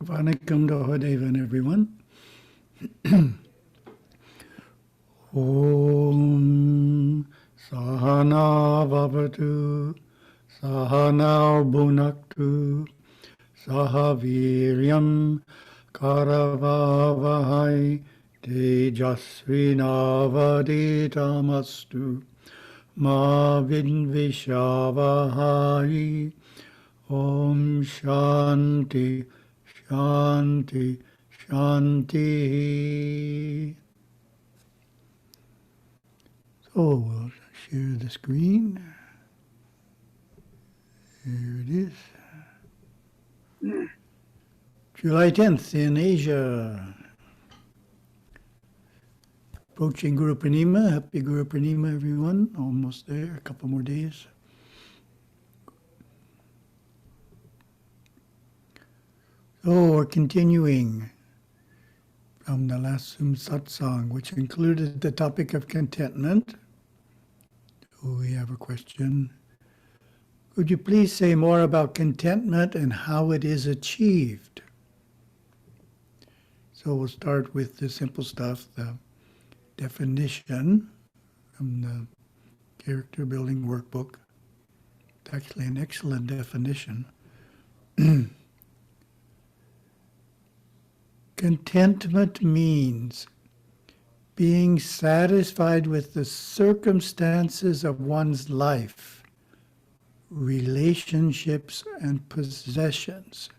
Vanakkam Dahadevan, everyone. Om Sahana Vavatu Sahana Bhunaktu Sahaviryam Karavavahai Tejasvinavaditamastu Ma Vinvishavahai. Om Shanti Shanti Shanti. So we'll share the screen. Here it is. July 10th in Asia. Approaching Guru Purnima. Happy Guru Purnima, everyone. Almost there, a couple more days. So we're continuing from the last Zoom satsang, which included the topic of contentment. So we have a question. Could you please say more about contentment and how it is achieved? So we'll start with the simple stuff, the definition from the character building workbook. It's actually an excellent definition. Contentment means being satisfied with the circumstances of one's life, relationships, and possessions.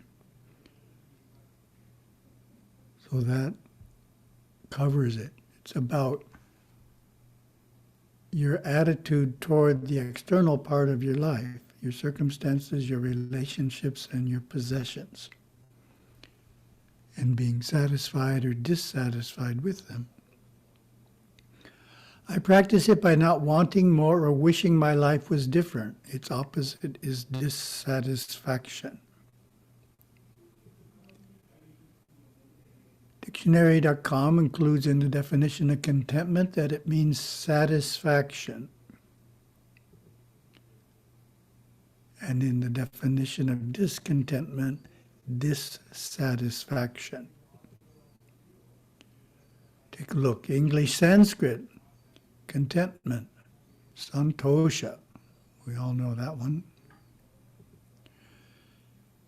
So that covers it. It's about your attitude toward the external part of your life, your circumstances, your relationships, and your possessions, and being satisfied or dissatisfied with them. I practice it by not wanting more or wishing my life was different. Its opposite is dissatisfaction. Dictionary.com includes in the definition of contentment that it means satisfaction. And in the definition of discontentment, dissatisfaction. Take a look. English Sanskrit, contentment, santosha. We all know that one.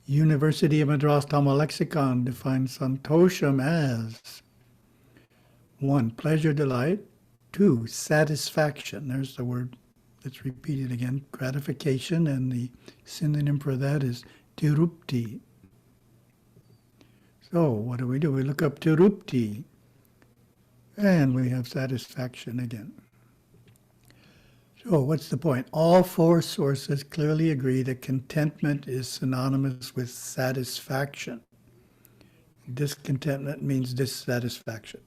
University of Madras Tamil Lexicon defines santosham as 1. Pleasure, delight. 2. Satisfaction. There's the word that's repeated again. Gratification, and the synonym for that is tirupti. So what do? We look up tirupti, and we have satisfaction again. So what's the point? All four sources clearly agree that contentment is synonymous with satisfaction. Discontentment means dissatisfaction.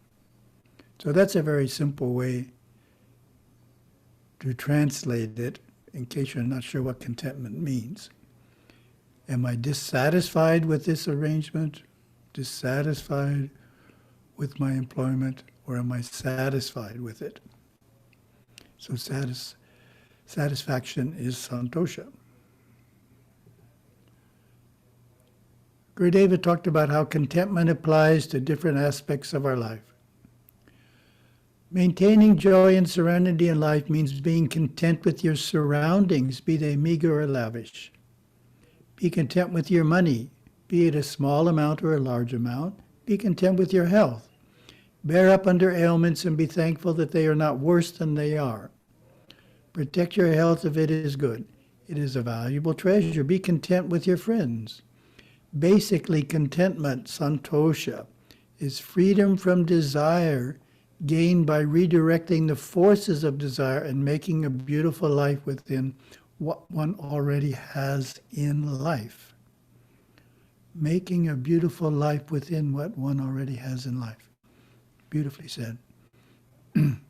So that's a very simple way to translate it, in case you're not sure what contentment means. Am I dissatisfied with this arrangement? Dissatisfied with my employment, or am I satisfied with it? So satisfaction is santosha. Gurudeva talked about how contentment applies to different aspects of our life. Maintaining joy and serenity in life means being content with your surroundings, be they meager or lavish. Be content with your money, be it a small amount or a large amount. Be content with your health. Bear up under ailments and be thankful that they are not worse than they are. Protect your health if it is good. It is a valuable treasure. Be content with your friends. Basically, contentment, santosha, is freedom from desire gained by redirecting the forces of desire and making a beautiful life within what one already has in life. Making a beautiful life within what one already has in life. Beautifully said. And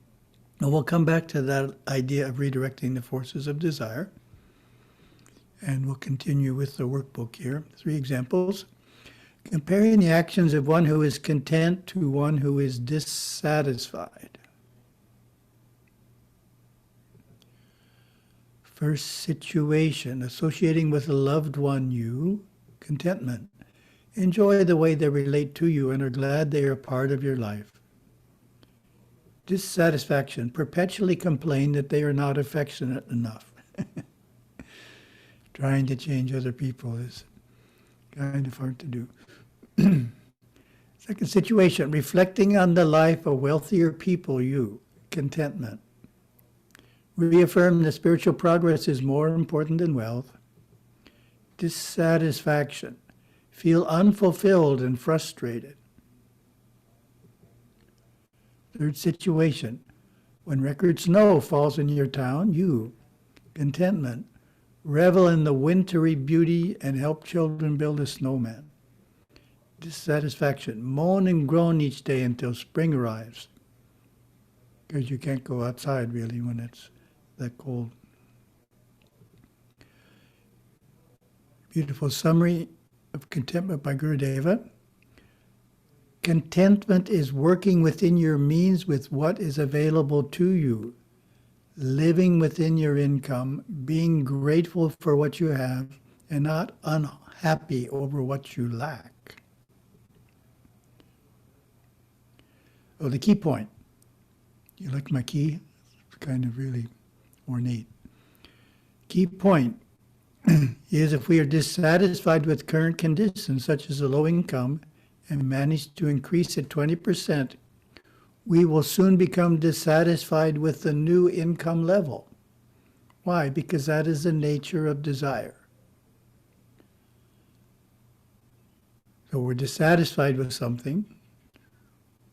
we'll come back to that idea of redirecting the forces of desire. And we'll continue with the workbook here. 3 examples. Comparing the actions of one who is content to one who is dissatisfied. First situation, associating with a loved one, you, contentment. Enjoy the way they relate to you and are glad they are part of your life. Dissatisfaction. Perpetually complain that they are not affectionate enough. Trying to change other people is kind of hard to do. Second situation, reflecting on the life of wealthier people, you. Contentment. Reaffirm that spiritual progress is more important than wealth. Dissatisfaction. Feel unfulfilled and frustrated. Third situation, when record snow falls in your town, you. Contentment. Revel in the wintry beauty and help children build a snowman. Dissatisfaction. Moan and groan each day until spring arrives. Because you can't go outside really when it's that cold. Beautiful summary of contentment by Gurudeva. Contentment is working within your means with what is available to you, living within your income, being grateful for what you have, and not unhappy over what you lack. Oh, the key point. You like my key? It's kind of really ornate. Key point is if we are dissatisfied with current conditions, such as a low income, and manage to increase it 20%, we will soon become dissatisfied with the new income level. Why? Because that is the nature of desire. So we're dissatisfied with something,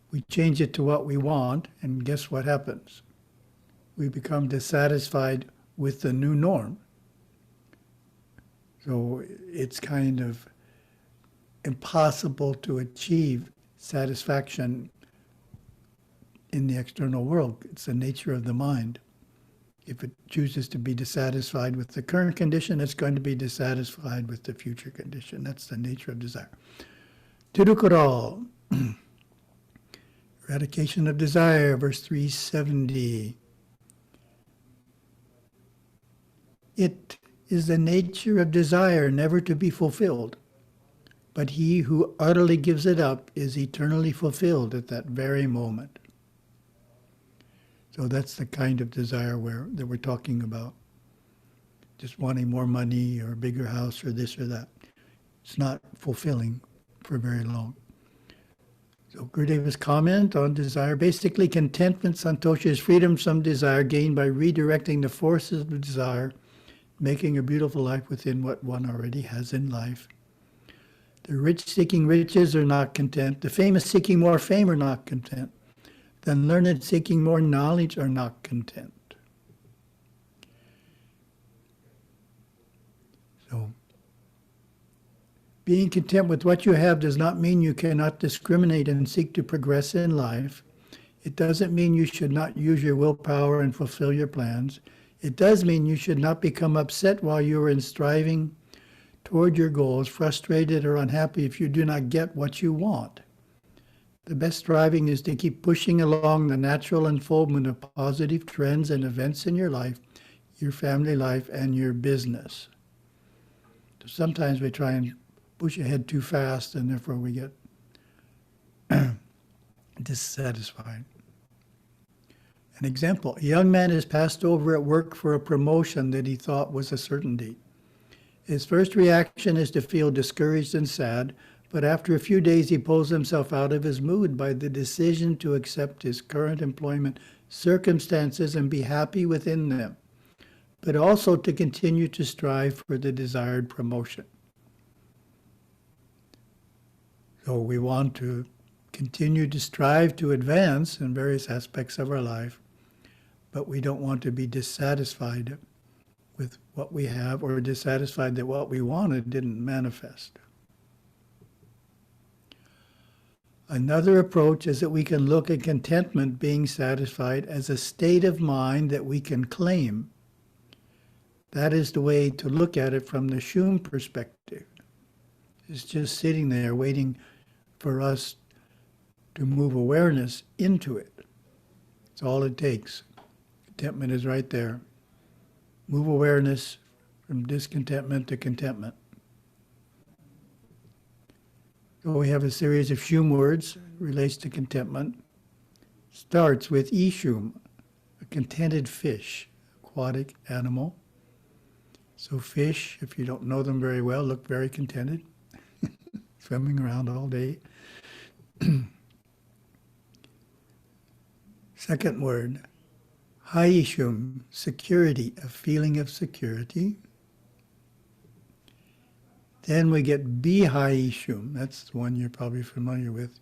we change it to what we want, and guess what happens? We become dissatisfied with the new norm. So it's kind of impossible to achieve satisfaction in the external world. It's the nature of the mind. If it chooses to be dissatisfied with the current condition, it's going to be dissatisfied with the future condition. That's the nature of desire. Tirukkural, eradication of desire, verse 370. It is the nature of desire never to be fulfilled, but he who utterly gives it up is eternally fulfilled at that very moment. So that's the kind of desire that we're talking about. Just wanting more money or a bigger house or this or that. It's not fulfilling for very long. So Gurudeva's comment on desire, basically contentment, santosha, is freedom from desire gained by redirecting the forces of desire, making a beautiful life within what one already has in life. The rich seeking riches are not content. The famous seeking more fame are not content. The learned seeking more knowledge are not content. So, being content with what you have does not mean you cannot discriminate and seek to progress in life. It doesn't mean you should not use your willpower and fulfill your plans. It does mean you should not become upset while you are in striving toward your goals, frustrated or unhappy if you do not get what you want. The best striving is to keep pushing along the natural unfoldment of positive trends and events in your life, your family life, and your business. So sometimes we try and push ahead too fast, and therefore we get dissatisfied. An example, a young man is passed over at work for a promotion that he thought was a certainty. His first reaction is to feel discouraged and sad, but after a few days he pulls himself out of his mood by the decision to accept his current employment circumstances and be happy within them, but also to continue to strive for the desired promotion. So we want to continue to strive to advance in various aspects of our life, but we don't want to be dissatisfied with what we have or dissatisfied that what we wanted didn't manifest. Another approach is that we can look at contentment, being satisfied, as a state of mind that we can claim. That is the way to look at it from the Shum perspective. It's just sitting there waiting for us to move awareness into it. It's all it takes. Contentment is right there. Move awareness from discontentment to contentment. So we have a series of shum words relates to contentment. Starts with ishum, a contented fish, aquatic animal. So fish, if you don't know them very well, look very contented, swimming around all day. Second word, haishum, security, a feeling of security. Then we get bihaishum, that's the one you're probably familiar with.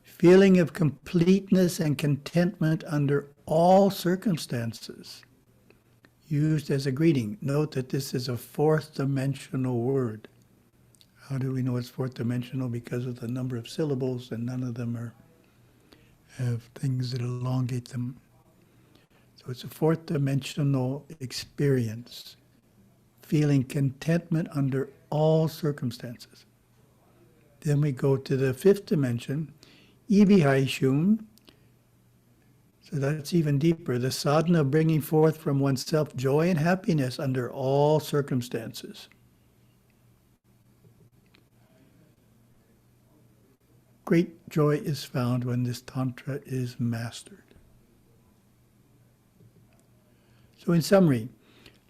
Feeling of completeness and contentment under all circumstances, used as a greeting. Note that this is a fourth dimensional word. How do we know it's fourth dimensional? Because of the number of syllables, and none of them have things that elongate them. So it's a fourth dimensional experience, feeling contentment under all circumstances. Then we go to the fifth dimension, ibihaishum. So that's even deeper. The sadhana of bringing forth from oneself joy and happiness under all circumstances. Great joy is found when this tantra is mastered. So in summary,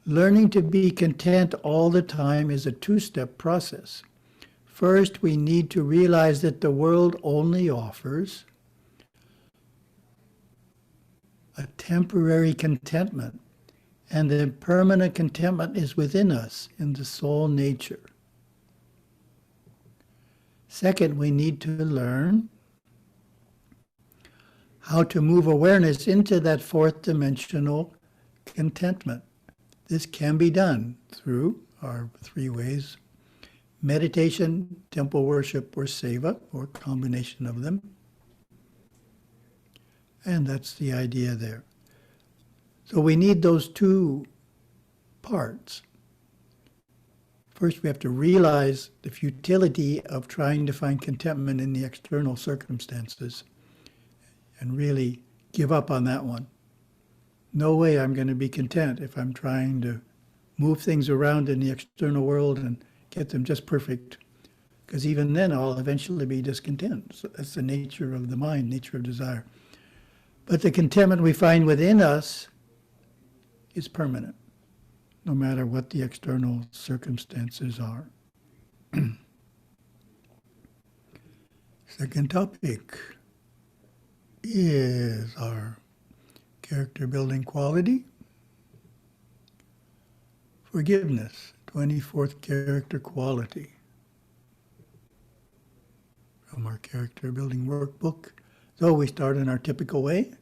learning to be content all the time is a two-step process. First, we need to realize that the world only offers a temporary contentment, and the permanent contentment is within us in the soul nature. Second, we need to learn how to move awareness into that fourth dimensional contentment. This can be done through our three ways: meditation, temple worship, or seva, or a combination of them. And that's the idea there. So we need those two parts. First, we have to realize the futility of trying to find contentment in the external circumstances and really give up on that one. No way I'm going to be content if I'm trying to move things around in the external world and get them just perfect, because even then I'll eventually be discontent. So that's the nature of the mind, nature of desire. But the contentment we find within us is permanent, no matter what the external circumstances are. Second topic is our character building quality. Forgiveness, 24th character quality. From our character building workbook. So we start in our typical way.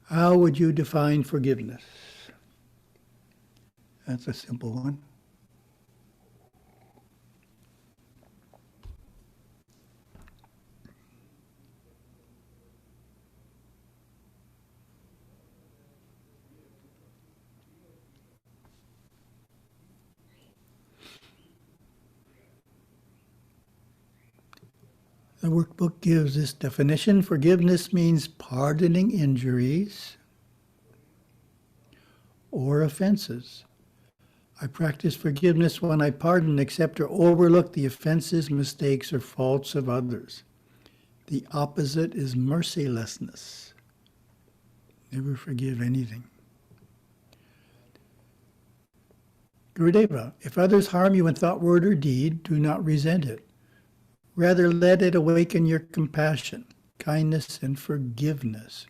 How would you define forgiveness? That's a simple one. The workbook gives this definition. Forgiveness means pardoning injuries or offenses. I practice forgiveness when I pardon, accept, or overlook the offenses, mistakes, or faults of others. The opposite is mercilessness. Never forgive anything. Gurudeva, if others harm you in thought, word, or deed, do not resent it. Rather, let it awaken your compassion, kindness, and forgiveness.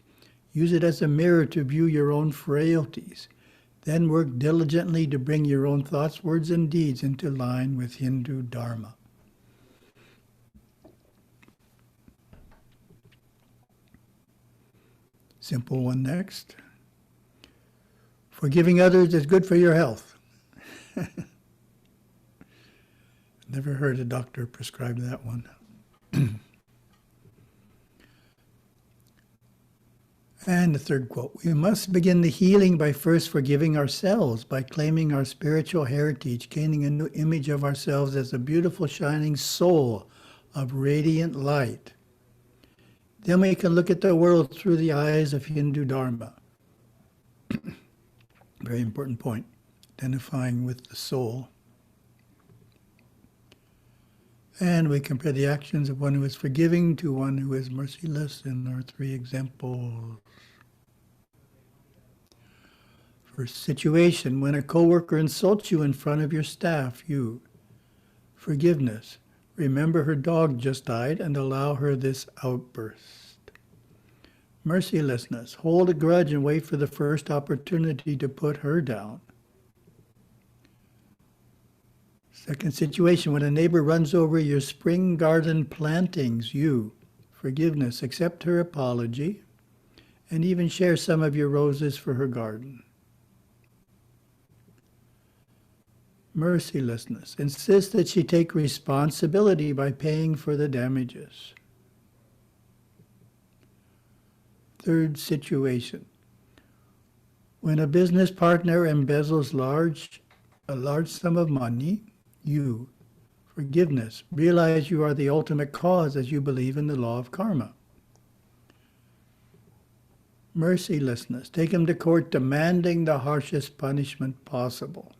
Use it as a mirror to view your own frailties. Then work diligently to bring your own thoughts, words, and deeds into line with Hindu Dharma. Simple one next. Forgiving others is good for your health. Never heard a doctor prescribe that one. And the third quote, we must begin the healing by first forgiving ourselves, by claiming our spiritual heritage, gaining a new image of ourselves as a beautiful shining soul of radiant light. Then we can look at the world through the eyes of Hindu Dharma. Very important point, identifying with the soul. And we compare the actions of one who is forgiving to one who is merciless in our three examples. First situation, when a coworker insults you in front of your staff, you. Forgiveness. Remember her dog just died and allow her this outburst. Mercilessness. Hold a grudge and wait for the first opportunity to put her down. Second situation, when a neighbor runs over your spring garden plantings, you. Forgiveness. Accept her apology and even share some of your roses for her garden. Mercilessness. Insist that she take responsibility by paying for the damages. Third situation. When a business partner embezzles a large sum of money, you. Forgiveness. Realize you are the ultimate cause as you believe in the law of karma. Mercilessness. Take him to court demanding the harshest punishment possible.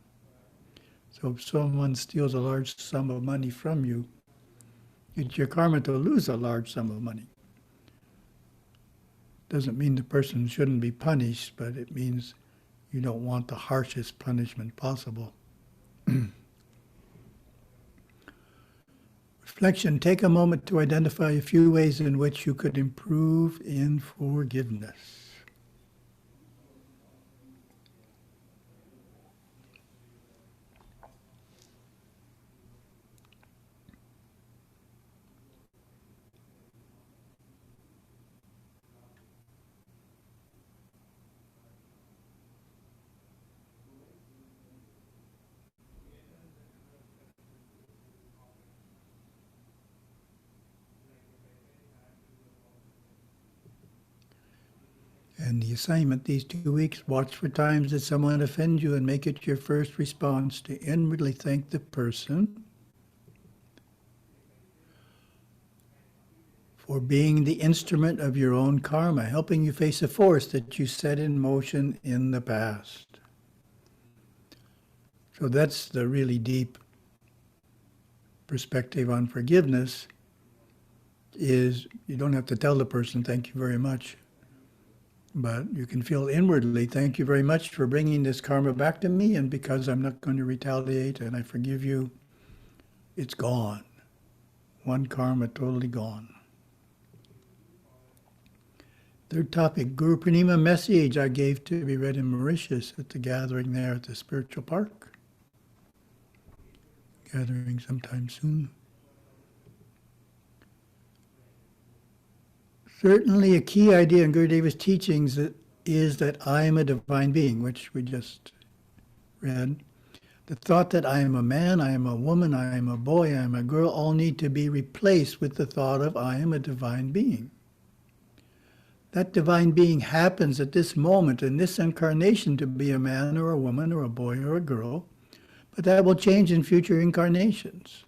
So if someone steals a large sum of money from you, it's your karma to lose a large sum of money. Doesn't mean the person shouldn't be punished, but it means you don't want the harshest punishment possible. Reflection. Take a moment to identify a few ways in which you could improve in forgiveness. And the assignment these 2 weeks, watch for times that someone offends you and make it your first response to inwardly thank the person for being the instrument of your own karma, helping you face a force that you set in motion in the past. So that's the really deep perspective on forgiveness, is you don't have to tell the person, thank you very much. But you can feel inwardly, thank you very much for bringing this karma back to me, and because I'm not going to retaliate and I forgive you, it's gone. One karma totally gone. Third topic, Guru Purnima message I gave to be read in Mauritius at the gathering there at the spiritual park. Gathering sometime soon. Certainly a key idea in Gurudeva's teachings is that I am a divine being, which we just read. The thought that I am a man, I am a woman, I am a boy, I am a girl, all need to be replaced with the thought of I am a divine being. That divine being happens at this moment in this incarnation to be a man or a woman or a boy or a girl, but that will change in future incarnations.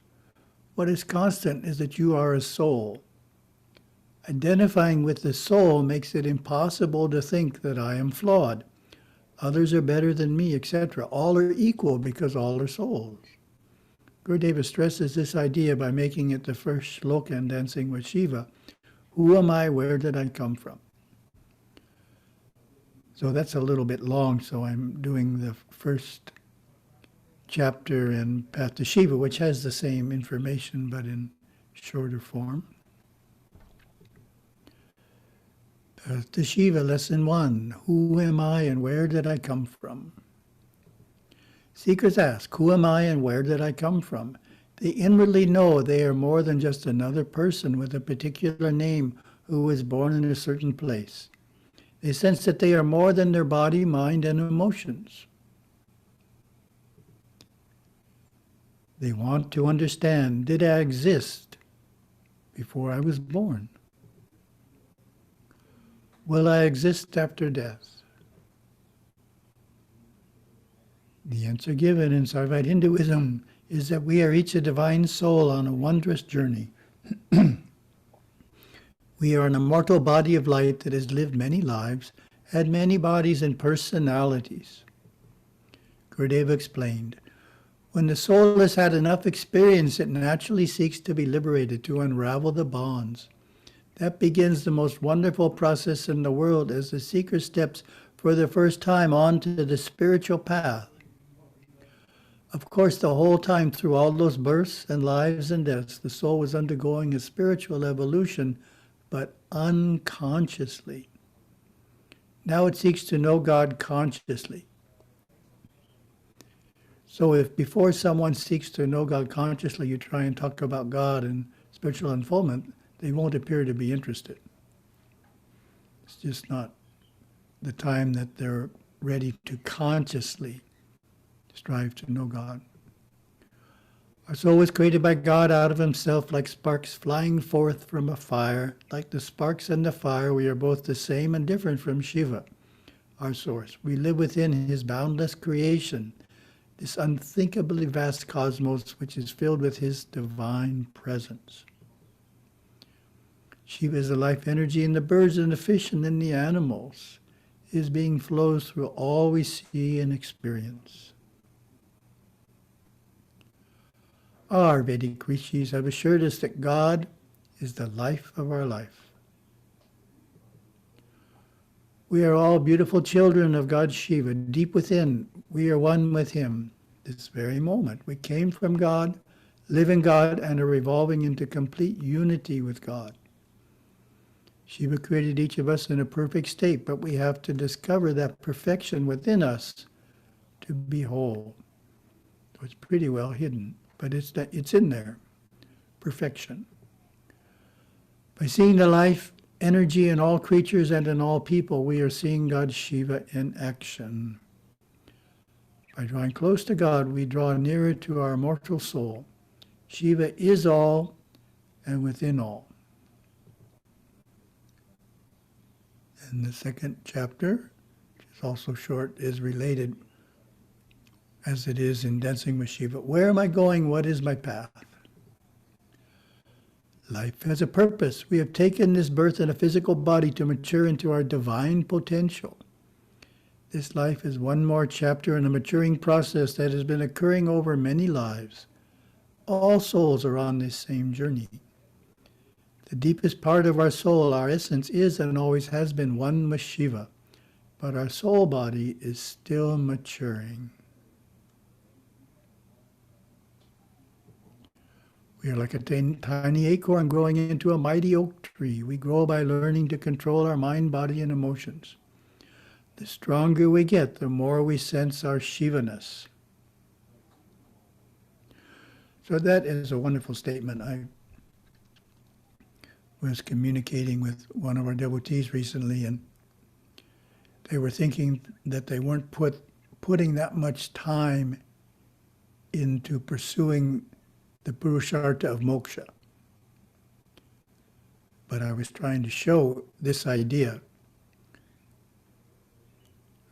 What is constant is that you are a soul. Identifying with the soul makes it impossible to think that I am flawed. Others are better than me, etc. All are equal because all are souls. Gurudeva stresses this idea by making it the first shloka in Dancing with Shiva. Who am I? Where did I come from? So that's a little bit long, so I'm doing the first chapter in Path to Shiva, which has the same information but in shorter form. Path to Shiva, Lesson 1. Who am I and where did I come from? Seekers ask, who am I and where did I come from? They inwardly know they are more than just another person with a particular name who was born in a certain place. They sense that they are more than their body, mind, and emotions. They want to understand, did I exist before I was born? Will I exist after death? The answer given in Sarvite Hinduism is that we are each a divine soul on a wondrous journey. We are an immortal body of light that has lived many lives, had many bodies and personalities. Gurudeva explained, When the soul has had enough experience, it naturally seeks to be liberated, to unravel the bonds. That begins the most wonderful process in the world as the seeker steps for the first time onto the spiritual path. Of course, the whole time through all those births and lives and deaths, the soul was undergoing a spiritual evolution, but unconsciously. Now it seeks to know God consciously. So if before someone seeks to know God consciously, you try and talk about God and spiritual unfoldment, they won't appear to be interested. It's just not the time that they're ready to consciously strive to know God. Our soul was created by God out of himself like sparks flying forth from a fire. Like the sparks and the fire, we are both the same and different from Shiva, our source. We live within his boundless creation, this unthinkably vast cosmos which is filled with his divine presence. Shiva is the life energy in the birds and the fish and in the animals. His being flows through all we see and experience. Our Vedic rishis have assured us that God is the life of our life. We are all beautiful children of God Shiva. Deep within, we are one with him. This very moment, we came from God, live in God, and are revolving into complete unity with God. Shiva created each of us in a perfect state, but we have to discover that perfection within us to be whole. So it's pretty well hidden, but it's in there. Perfection. By seeing the life energy in all creatures and in all people, we are seeing God Shiva in action. By drawing close to God, we draw nearer to our immortal soul. Shiva is all and within all. And the second chapter, which is also short, is related as it is in Dancing with Shiva. Where am I going? What is my path? Life has a purpose. We have taken this birth in a physical body to mature into our divine potential. This life is one more chapter in a maturing process that has been occurring over many lives. All souls are on this same journey. The deepest part of our soul, our essence, is and always has been one with Shiva, but our soul body is still maturing. We are like a tiny acorn growing into a mighty oak tree. We grow by learning to control our mind, body, and emotions. The stronger we get, the more we sense our Shivaness. So that is a wonderful statement. I was communicating with one of our devotees recently, and they were thinking that they weren't putting that much time into pursuing the Purushartha of moksha. But I was trying to show this idea.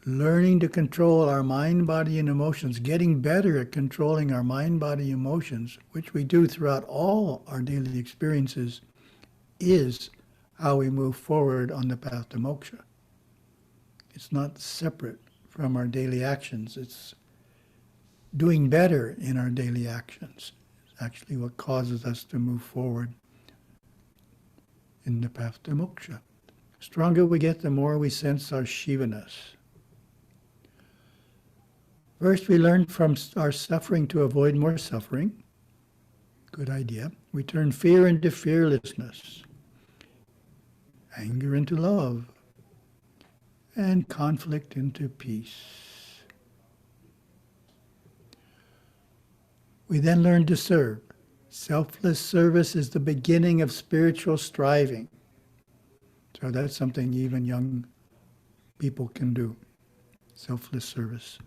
Learning to control our mind, body, and emotions, getting better at controlling our mind, body, emotions, which we do throughout all our daily experiences, is how we move forward on the path to moksha. It's not separate from our daily actions. It's doing better in our daily actions. It's actually what causes us to move forward in the path to moksha. The stronger we get, the more we sense our Shivaness. First, we learn from our suffering to avoid more suffering. Good idea. We turn fear into fearlessness, anger into love, and conflict into peace. We then learn to serve. Selfless service is the beginning of spiritual striving. So that's something even young people can do. Selfless service.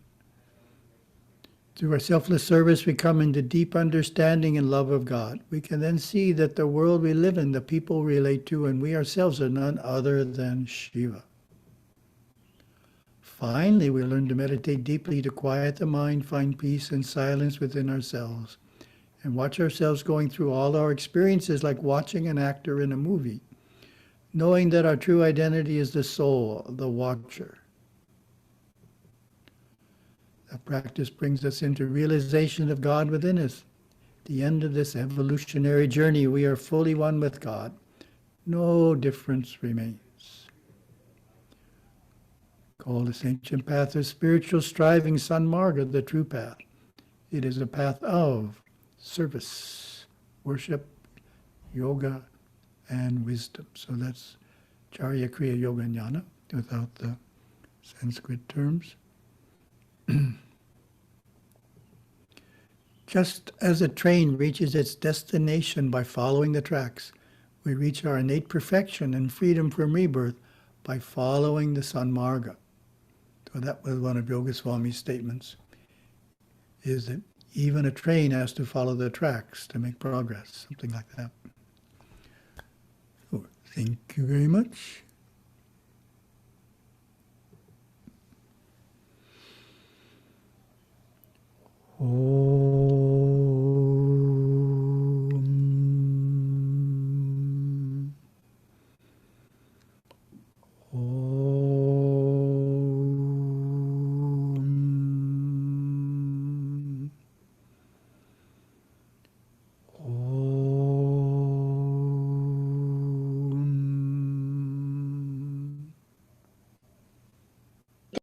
Through our selfless service, we come into deep understanding and love of God. We can then see that the world we live in, the people we relate to, and we ourselves are none other than Shiva. Finally, we learn to meditate deeply to quiet the mind, find peace and silence within ourselves, and watch ourselves going through all our experiences like watching an actor in a movie, knowing that our true identity is the soul, the watcher. The practice brings us into realization of God within us. At the end of this evolutionary journey, we are fully one with God. No difference remains. Call this ancient path of spiritual striving Sanmarga, the true path. It is a path of service, worship, yoga, and wisdom. So that's Charya, Kriya, Yoga, and Jnana, without the Sanskrit terms. Just as a train reaches its destination by following the tracks, we reach our innate perfection and freedom from rebirth by following the Sanmarga. So that was one of Yogaswami's statements, is that even a train has to follow the tracks to make progress, something like that. So, thank you very much. Om.